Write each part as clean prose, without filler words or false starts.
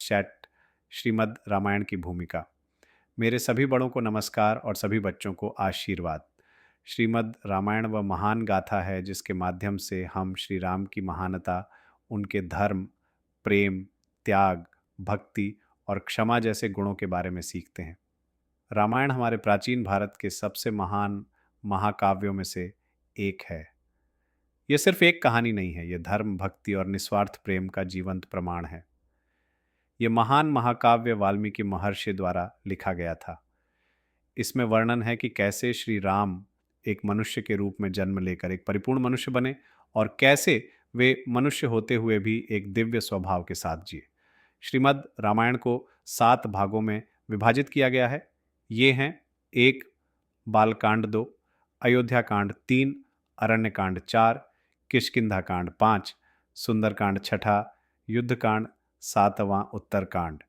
Set Shrimad Ramayan की भूमिका। मेरे सभी बड़ों को नमस्कार और सभी बच्चों को आशीर्वाद। श्रीमद् रामायण वह महान गाथा है जिसके माध्यम से हम श्री राम की महानता, उनके धर्म, प्रेम, त्याग, भक्ति और क्षमा जैसे गुणों के बारे में सीखते हैं। रामायण हमारे प्राचीन भारत के सबसे महान महाकाव्यों में से एक है। यह सिर्फ एक कहानी नहीं है, यह धर्म, भक्ति और निस्वार्थ प्रेम का जीवंत प्रमाण है। यह महान महाकाव्य वाल्मीकि महर्षि द्वारा लिखा गया था। इसमें वर्णन है कि कैसे श्री राम एक मनुष्य के रूप में जन्म लेकर एक परिपूर्ण मनुष्य बने और कैसे वे मनुष्य होते हुए भी एक दिव्य स्वभाव के साथ जिए। श्रीमद् रामायण को 7 भागों में विभाजित किया गया है। ये हैं 1 बालकांड, 2 अयोध्या कांड, 3 अरण्य कांड, 4 किष्किंधा कांड, 5 सुंदरकांड, 6 युद्धकांड, 7वां उत्तरकांड।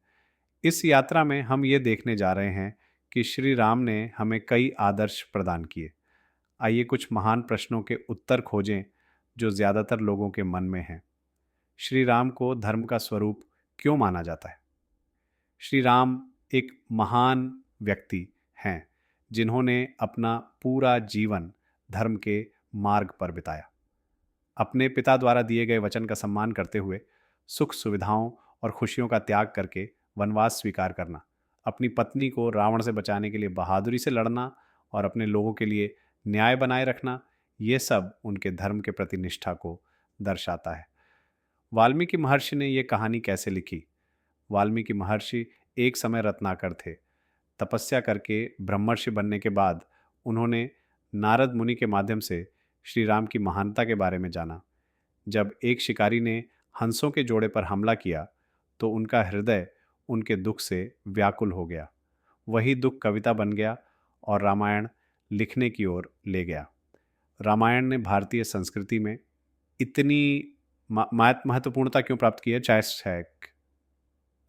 इस यात्रा में हम ये देखने जा रहे हैं कि श्री राम ने हमें कई आदर्श प्रदान किए। आइए कुछ महान प्रश्नों के उत्तर खोजें जो ज़्यादातर लोगों के मन में हैं। श्री राम को धर्म का स्वरूप क्यों माना जाता है? श्री राम एक महान व्यक्ति हैं जिन्होंने अपना पूरा जीवन धर्म के मार्ग पर बिताया। अपने पिता द्वारा दिए गए वचन का सम्मान करते हुए सुख सुविधाओं और खुशियों का त्याग करके वनवास स्वीकार करना, अपनी पत्नी को रावण से बचाने के लिए बहादुरी से लड़ना और अपने लोगों के लिए न्याय बनाए रखना, ये सब उनके धर्म के प्रति निष्ठा को दर्शाता है। वाल्मीकि महर्षि ने ये कहानी कैसे लिखी? वाल्मीकि महर्षि एक समय रत्नाकर थे। तपस्या करके ब्रह्मर्षि बनने के बाद उन्होंने नारद मुनि के माध्यम से श्री राम की महानता के बारे में जाना। जब एक शिकारी ने हंसों के जोड़े पर हमला किया तो उनका हृदय उनके दुख से व्याकुल हो गया। वही दुख कविता बन गया और रामायण लिखने की ओर ले गया। रामायण ने भारतीय संस्कृति में इतनी महत्वपूर्णता क्यों प्राप्त की है? चाहे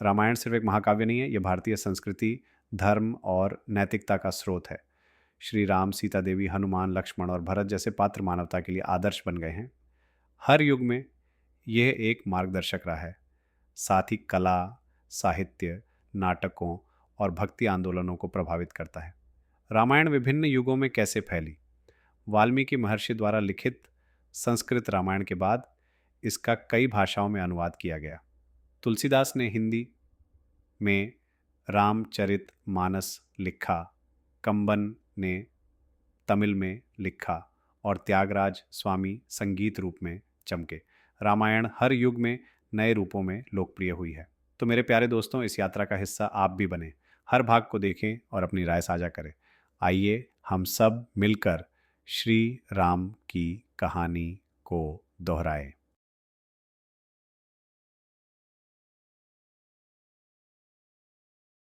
रामायण सिर्फ एक महाकाव्य नहीं है, यह भारतीय संस्कृति, धर्म और नैतिकता का स्रोत है। श्री राम, सीता देवी, हनुमान, लक्ष्मण और भरत जैसे पात्र मानवता के लिए आदर्श बन गए हैं। हर युग में यह एक मार्गदर्शक रहा है। साथ ही कला, साहित्य, नाटकों और भक्ति आंदोलनों को प्रभावित करता है। रामायण विभिन्न युगों में कैसे फैली? वाल्मीकि महर्षि द्वारा लिखित संस्कृत रामायण के बाद इसका कई भाषाओं में अनुवाद किया गया। तुलसीदास ने हिंदी में रामचरित मानस लिखा, कंबन ने तमिल में लिखा और त्यागराज स्वामी संगीत रूप में चमके। रामायण हर युग में नए रूपों में लोकप्रिय हुई है। तो मेरे प्यारे दोस्तों, इस यात्रा का हिस्सा आप भी बने। हर भाग को देखें और अपनी राय साझा करें। आइए हम सब मिलकर श्री राम की कहानी को दोहराएं।